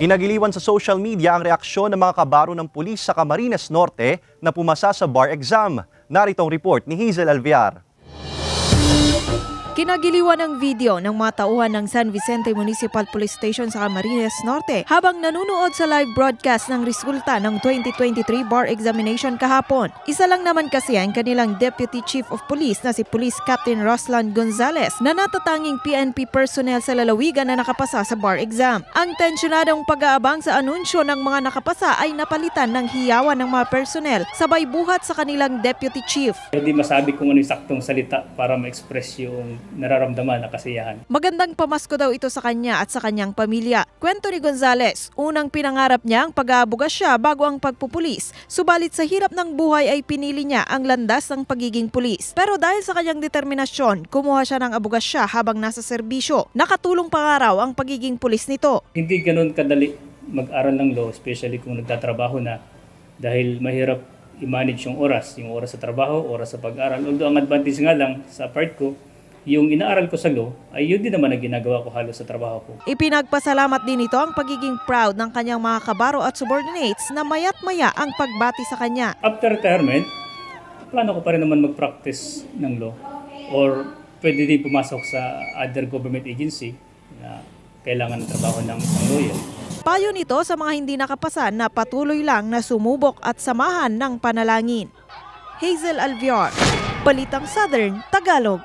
Inagiliwan sa social media ang reaksyon ng mga kabaro ng pulis sa Camarines Norte na pumasa sa bar exam. Narito ang report ni Hazel Alviar. Kinagiliwan ang video ng mga tauhan ng San Vicente Municipal Police Station sa Camarines Norte habang nanunood sa live broadcast ng resulta ng 2023 bar examination kahapon. Isa lang naman kasi ang kanilang Deputy Chief of Police na si Police Captain Roslan Gonzales na natatanging PNP personnel sa lalawigan na nakapasa sa bar exam. Ang tensyonadong pag-aabang sa anunsyo ng mga nakapasa ay napalitan ng hiyawan ng mga personnel sabay buhat sa kanilang Deputy Chief. Hindi masabi kung ano yung saktong salita para ma-express yung nararamdaman na kasiyahan. Magandang pamasko daw ito sa kanya at sa kanyang pamilya. Kwento ni Gonzales, unang pinangarap niya ang pag-aabugas siya bago ang pagpupulis. Subalit sa hirap ng buhay ay pinili niya ang landas ng pagiging pulis. Pero dahil sa kanyang determinasyon, kumuha siya ng abugas siya habang nasa serbisyo. Nakatulong pa nga raw ang pagiging pulis nito. Hindi ganun kadali mag-aral ng law, especially kung nagtatrabaho na, dahil mahirap i-manage yung oras sa trabaho, oras sa pag-aral. Although ang advantage nga lang sa part ko, yung inaaral ko sa law ay yun din naman ang ginagawa ko halos sa trabaho ko. Ipinagpasalamat din ito ang pagiging proud ng kanyang mga kabaro at subordinates na mayat-maya ang pagbati sa kanya. After retirement, plano ko pa rin naman mag-practice ng law or pwede din pumasok sa other government agency na kailangan ng trabaho ng lawyer. Payo nito sa mga hindi nakapasa na patuloy lang na sumubok at samahan ng panalangin. Hazel Alviar, Balitang Southern, Tagalog.